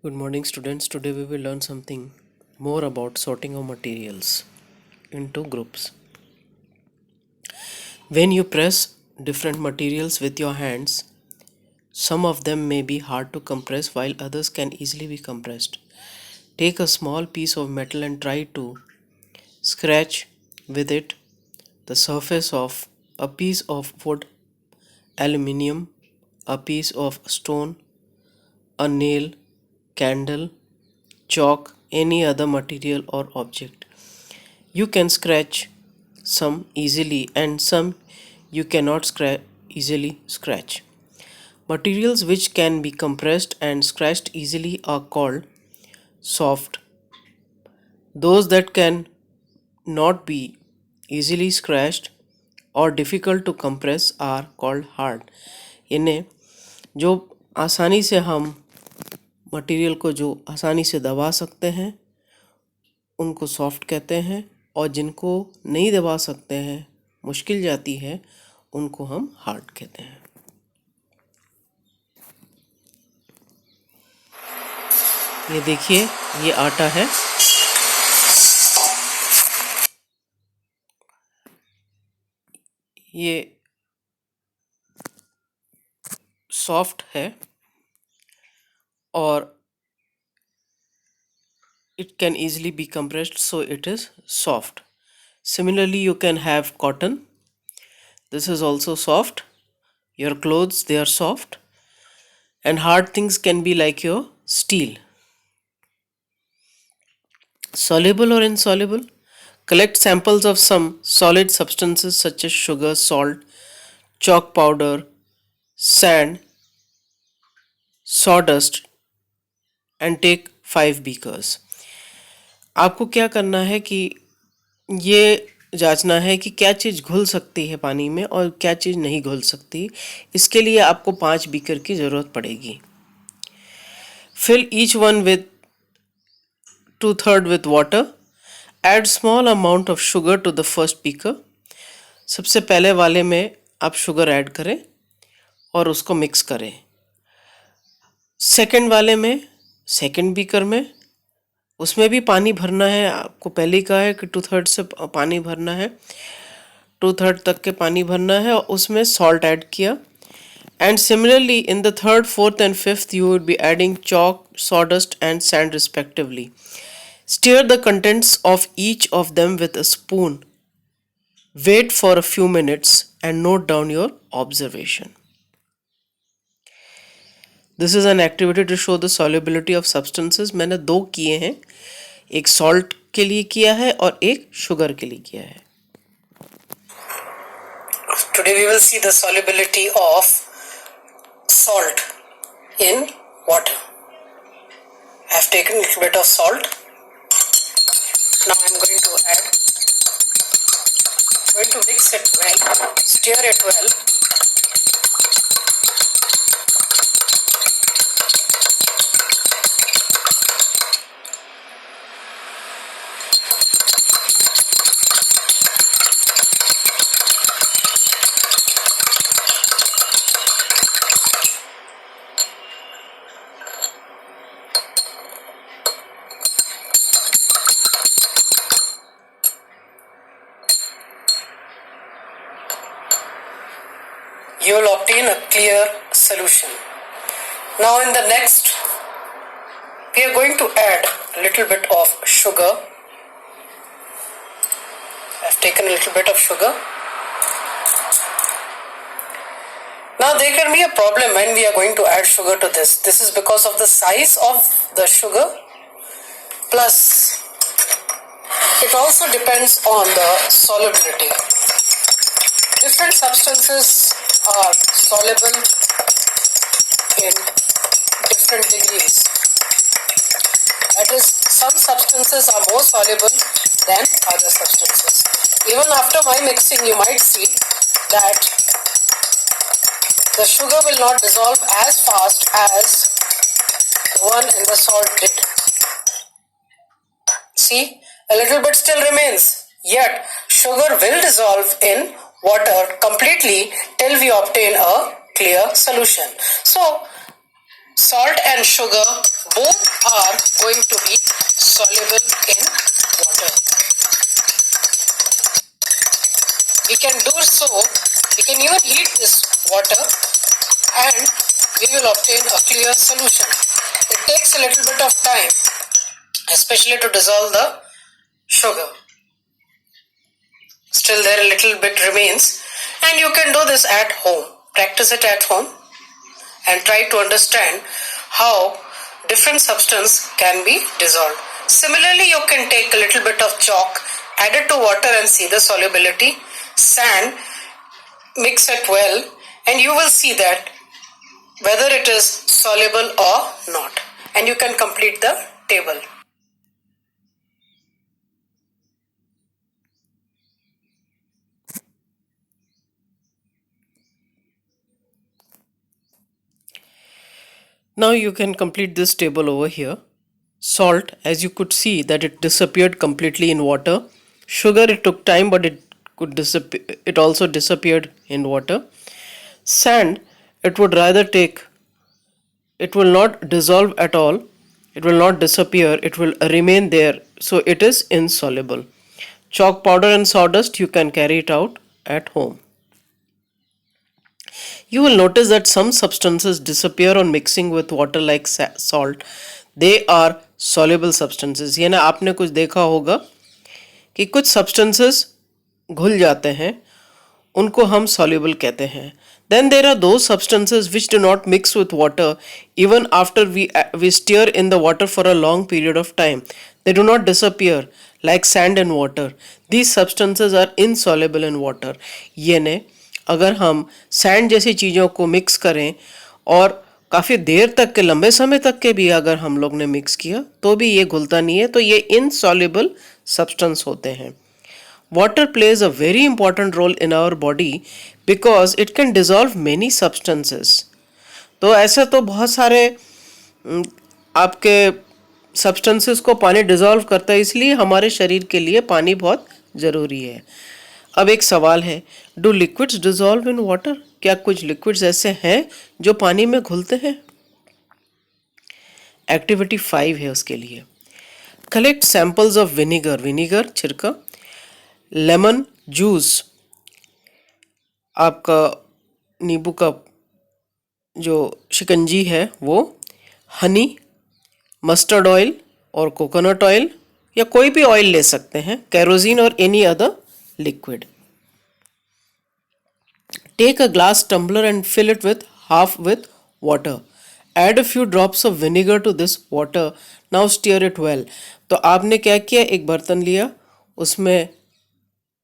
Good morning, students. Today we will learn something more about sorting of materials into groups. When you press different materials with your hands, some of them may be hard to compress while others can easily be compressed. Take a small piece of metal and try to scratch with it the surface of a piece of wood, aluminium, a piece of stone, a nail, candle, chalk, any other material or object. You can scratch some easily and some you cannot easily scratch. Materials which can be compressed and scratched easily are called soft. Those that can not be easily scratched और difficult to compress are called hard. इन्हें जो आसानी से हम material को जो आसानी से दबा सकते हैं उनको सॉफ्ट कहते हैं और जिनको नहीं दबा सकते हैं, मुश्किल जाती है, उनको हम हार्ड कहते हैं. ये देखिए, ये आटा है. ये सॉफ्ट है और it can easily be compressed, so it is soft. Similarly, you can have cotton. This is also soft. Your clothes, they are soft. And hard things can be like your steel. Soluble or insoluble? Collect samples of some solid substances such as sugar, salt, chalk powder, sand, sawdust and take 5 beakers. आपको क्या करना है कि ये जांचना है कि क्या चीज़ घुल सकती है पानी में और क्या चीज़ नहीं घुल सकती. इसके लिए आपको 5 बीकर की ज़रूरत पड़ेगी. Fill each one with 2/3 with water. Add small amount of sugar to the first beaker. सबसे पहले वाले में आप शुगर ऐड करें और उसको मिक्स करें. सेकंड वाले में, सेकंड बीकर में, उसमें भी पानी भरना है. आपको पहले ही कहा है कि 2/3 से पानी भरना है, 2/3 तक के पानी भरना है और उसमें सॉल्ट ऐड किया. And similarly, in the third, fourth and fifth, you would be adding chalk, sawdust and sand respectively. Stir the contents of each of them with a spoon. Wait for a few minutes and note down your observation. This is an activity to show the solubility of substances. मैंने 2 किए हैं, एक salt के लिए किया है और एक sugar के लिए किया है. Today we will see the solubility of salt in water. I have taken a little bit of salt. Now I am going to mix it well, stir it well. You will obtain a clear solution. Now in the next, we are going to add a little bit of sugar. I have taken a little bit of sugar. Now there can be a problem when we are going to add sugar to this. This is because of the size of the sugar, plus it also depends on the solubility. Different substances are soluble in different degrees. That is, some substances are more soluble than other substances. Even after my mixing, you might see that the sugar will not dissolve as fast as the one in the salt did. See, a little bit still remains, yet sugar will dissolve in water completely till we obtain a clear solution. So Salt and sugar both are going to be soluble in water. We can do so, we can even heat this water and we will obtain a clear solution. It takes a little bit of time, especially to dissolve the sugar. Still there a little bit remains, and you can do this at home. Practice it at home and try to understand how different substance can be dissolved. Similarly, you can take a little bit of chalk, add it to water and see the solubility. Sand, mix it well, and you will see that whether it is soluble or not. And you can complete the table. Now you can complete this table over here. Salt, as you could see that it disappeared completely in water. Sugar, it took time, but it also disappeared in water. Sand, it would rather take, it will not dissolve at all, it will not disappear, it will remain there, so it is insoluble. Chalk powder and sawdust, you can carry it out at home. You will notice that some substances disappear on mixing with water like salt. They are soluble substances. यानी आपने कुछ देखा होगा कि कुछ substances घुल जाते हैं, उनको हम soluble कहते हैं. Then there are those substances which do not mix with water even after we stir in the water for a long period of time. They do not disappear like sand and water. These substances are insoluble in water. यानी अगर हम sand जैसी चीज़ों को mix करें और काफ़ी देर तक के, लंबे समय तक के भी अगर हम लोग ने मिक्स किया तो भी ये घुलता नहीं है, तो ये इनसॉल्युबल सब्सटेंस होते हैं. Water plays a very important role in our body because it can dissolve many substances. तो ऐसे तो बहुत सारे आपके सब्सटेंसेस को पानी डिजॉल्व करता है, इसलिए हमारे शरीर के लिए पानी बहुत ज़रूरी है. अब एक सवाल है, do liquids dissolve in water? क्या कुछ लिक्विड्स ऐसे हैं जो पानी में घुलते हैं? एक्टिविटी 5 है उसके लिए. Collect samples of vinegar, vinegar छिड़का, लेमन जूस, आपका नींबू का जो शिकंजी है वो, हनी, मस्टर्ड ऑयल और कोकोनट ऑयल या कोई भी ऑयल ले सकते हैं, केरोसिन और any other liquid. Take a glass tumbler and fill it with half with water. Add a few drops of vinegar to this water. Now stir it well. तो आपने क्या किया, एक बर्तन लिया, उसमें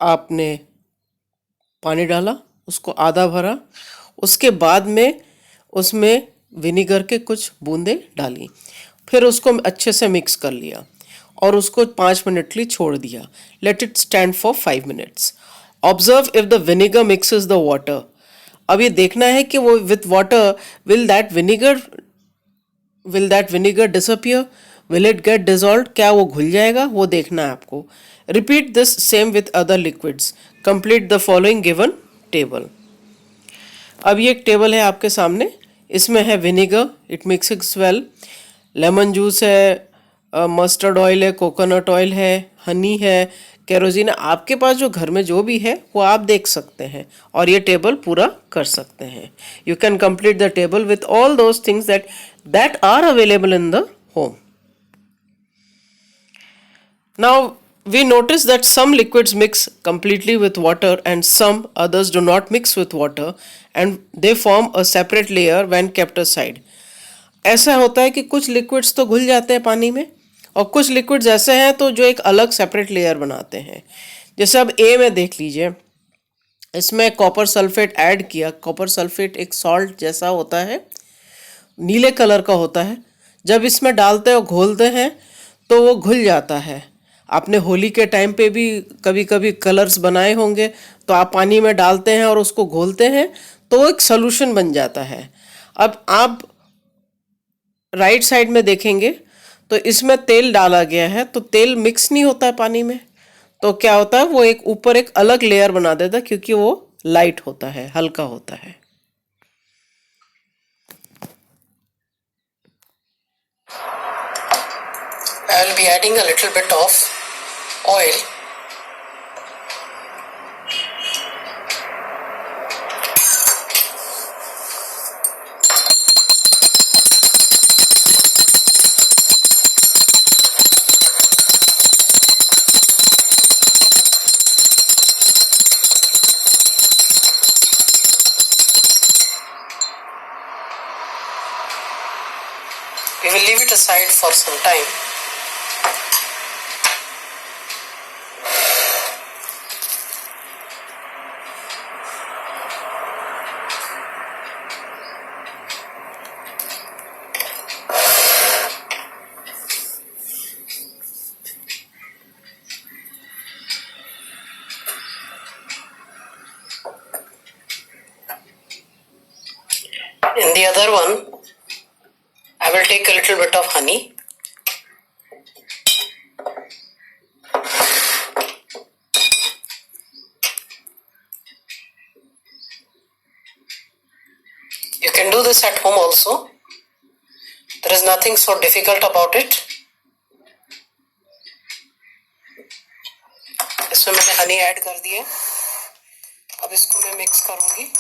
आपने पानी डाला, उसको आधा भरा, उसके बाद में उसमें विनेगर के कुछ बूंदें डाली, फिर उसको अच्छे से मिक्स कर लिया और उसको 5 मिनट के लिए छोड़ दिया. Let it stand for 5 minutes. Observe if the vinegar mixes the water. अब ये देखना है कि वो with water will that vinegar disappear, will it get dissolve, क्या वो घुल जाएगा, वो देखना है आपको. Repeat this same with other liquids. Complete the following given table. अब ये एक टेबल है आपके सामने, इसमें है vinegar, it mixes well, lemon juice है, मस्टर्ड ऑयल है, कोकोनट ऑयल है, हनी है, केरोसिन है. आपके पास जो घर में जो भी है वो आप देख सकते हैं और ये टेबल पूरा कर सकते हैं. You can complete the table with all those things that are available in the home. Now we notice that some liquids mix completely with water and some others do not mix with water and they form a separate layer when kept aside. ऐसा होता है कि कुछ liquids तो घुल जाते हैं पानी में और कुछ लिक्विड्स ऐसे हैं तो जो एक अलग सेपरेट लेयर बनाते हैं. जैसे अब ए में देख लीजिए, इसमें कॉपर सल्फेट ऐड किया. कॉपर सल्फेट एक सॉल्ट जैसा होता है, नीले कलर का होता है. जब इसमें डालते हैं और घोलते हैं तो वो घुल जाता है. आपने होली के टाइम पे भी कभी कभी कलर्स बनाए होंगे, तो आप पानी में डालते हैं और उसको घोलते हैं तो वो एक सोल्यूशन बन जाता है. अब आप राइट साइड में देखेंगे तो इसमें तेल डाला गया है, तो तेल मिक्स नहीं होता है पानी में, तो क्या होता है वो एक ऊपर एक अलग लेयर बना देता है क्योंकि वो लाइट होता है, हल्का होता है. I will be adding a little bit of oil. We will leave it aside for some time. In the other one, I will take a little bit of honey. You can do this at home also. There is nothing so difficult about it. इसमें मैंने honey add कर दिया. अब इसको मैं mix करूंगी.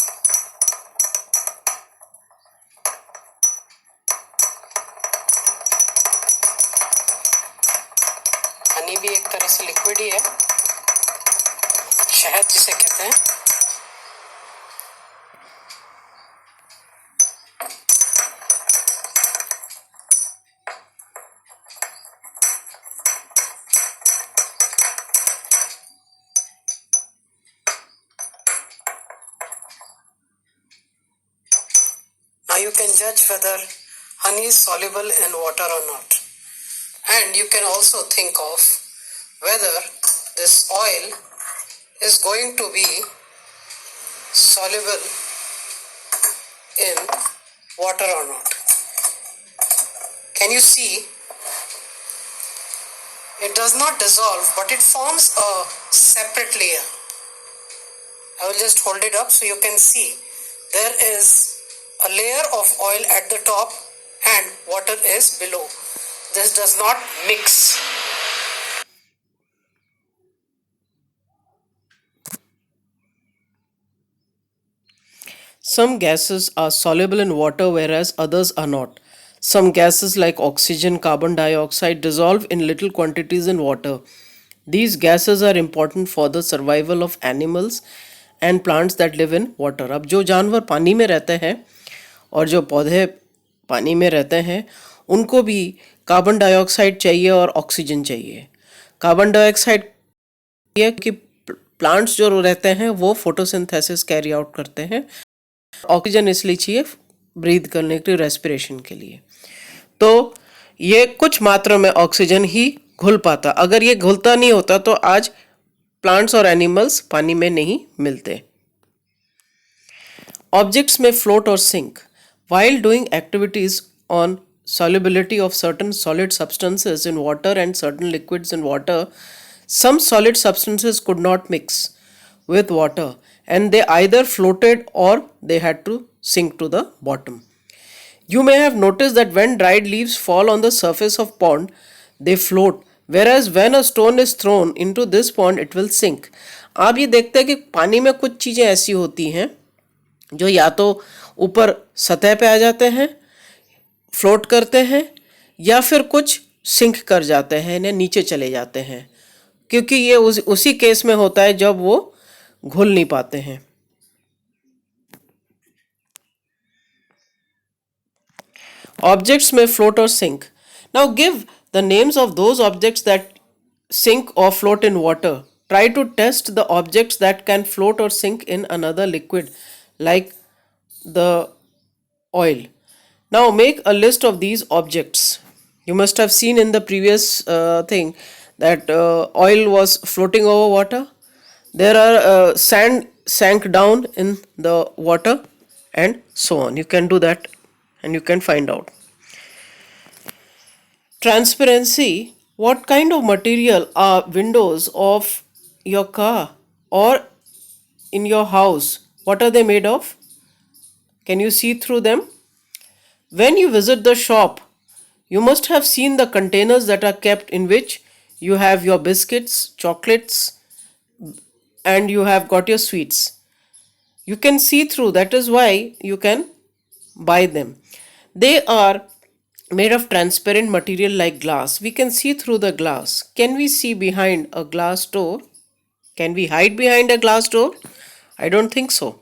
हनी भी एक तरह से लिक्विड ही है, शहद जिसे कहते हैं. Now you can judge whether honey is soluble in water or not. And you can also think of whether this oil is going to be soluble in water or not. Can you see? It does not dissolve, but it forms a separate layer. I will just hold it up so you can see there is a layer of oil at the top and water is below. This does not mix. Some gases are soluble in water whereas others are not. Some gases like oxygen, carbon dioxide dissolve in little quantities in water. These gases are important for the survival of animals and plants that live in water. अब जो जानवर पानी में रहते हैं और जो पौधे पानी में रहते हैं उनको भी कार्बन डाइऑक्साइड चाहिए और ऑक्सीजन चाहिए. कार्बन डाइऑक्साइड कि प्लांट्स जो रहते हैं वो फोटोसिंथेसिस कैरी आउट करते हैं. ऑक्सीजन इसलिए चाहिए ब्रीथ करने के लिए, रेस्पिरेशन के लिए. तो ये कुछ मात्रा में ऑक्सीजन ही घुल पाता. अगर ये घुलता नहीं होता तो आज प्लांट्स और एनिमल्स पानी में नहीं मिलते. Objects may float or sink. While doing activities on solubility of certain solid substances in water and certain liquids in water, some solid substances could not mix with water and they either floated or they had to sink to the bottom. You may have noticed that when dried leaves fall on the surface of pond, they float, whereas when a stone is thrown into this pond, it will sink. आप ये देखते हैं कि पानी में कुछ चीज़ें ऐसी होती हैं जो या तो ऊपर सतह पे आ जाते हैं, फ्लोट करते हैं, या फिर कुछ सिंक कर जाते हैं या नीचे चले जाते हैं, क्योंकि ये उसी केस में होता है जब वो घुल नहीं पाते हैं. Objects may float or sink. Now give the names of those objects that sink or float in water. Try to test the objects that can float or sink in another liquid like the oil. Now make a list of these objects. You must have seen in the previous thing that oil was floating over water. There are sand sank down in the water and so on. You can do that and you can find out. Transparency. What kind of material are windows of your car or in your house? What are they made of? Can you see through them? When you visit the shop, You must have seen the containers that are kept in which you have your biscuits, chocolates, and you have got your sweets. You can see through, that is why you can buy them. They are made of transparent material like glass. We can see through the glass. Can we see behind a glass door? Can we hide behind a glass door? I don't think so.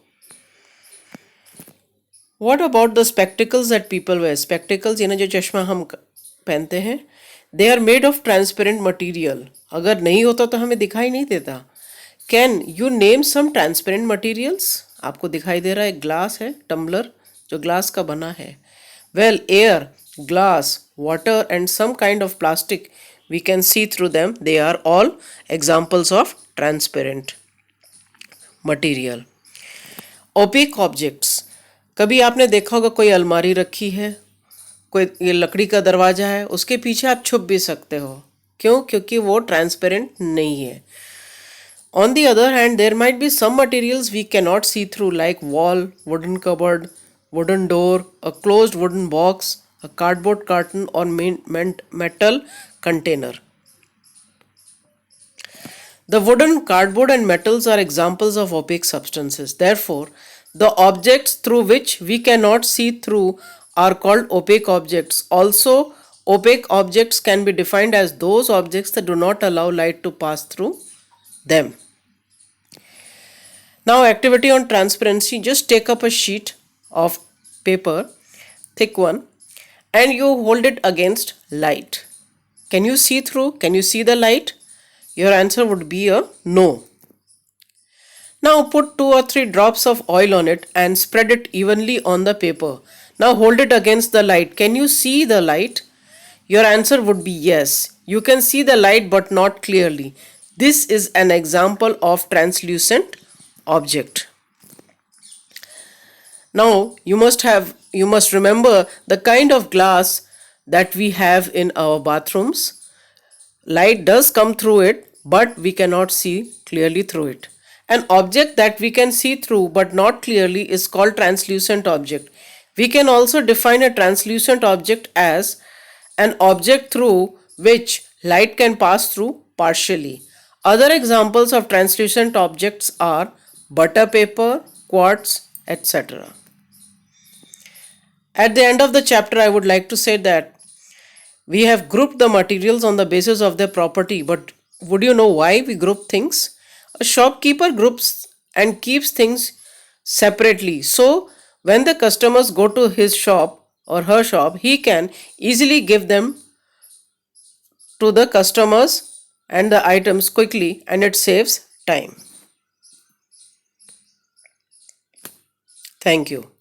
What about the spectacles that people wear? Spectacles यानी जो चश्मा हम पहनते हैं, they are made of transparent material. अगर नहीं होता तो हमें दिखाई नहीं देता. Can you name some transparent materials? आपको दिखाई दे रहा है ग्लास है, टम्बलर जो ग्लास का बना है. Well, air, glass, water and some kind of plastic, we can see through them. They are all examples of transparent material. Opaque objects. कभी आपने देखा होगा कोई अलमारी रखी है, कोई ये लकड़ी का दरवाजा है, उसके पीछे आप छुप भी सकते हो. क्यों? क्योंकि वो ट्रांसपेरेंट नहीं है. On the other hand, there might be some materials we cannot see through, like wall, wooden cupboard, wooden door, a closed wooden box, a cardboard carton, or metal container. The wooden, cardboard, and metals are examples of opaque substances. Therefore, the objects through which we cannot see through are called opaque objects. Also, opaque objects can be defined as those objects that do not allow light to pass through them. Now, activity on transparency. Just take up a sheet of paper, thick one, and you hold it against light. Can you see through? Can you see the light? Your answer would be a no. Now put 2 or 3 drops of oil on it and spread it evenly on the paper. Now hold it against the light. Can you see the light? Your answer would be yes. You can see the light but not clearly. This is an example of translucent object. Now you must remember the kind of glass that we have in our bathrooms. Light does come through it, but we cannot see clearly through it. An object that we can see through but not clearly is called translucent object. We can also define a translucent object as an object through which light can pass through partially. Other examples of translucent objects are butter paper, quartz, etc. At the end of the chapter, I would like to say that we have grouped the materials on the basis of their property, but would you know why we group things? A shopkeeper groups and keeps things separately. So, when the customers go to his shop or her shop, he can easily give them to the customers and the items quickly, and it saves time. Thank you.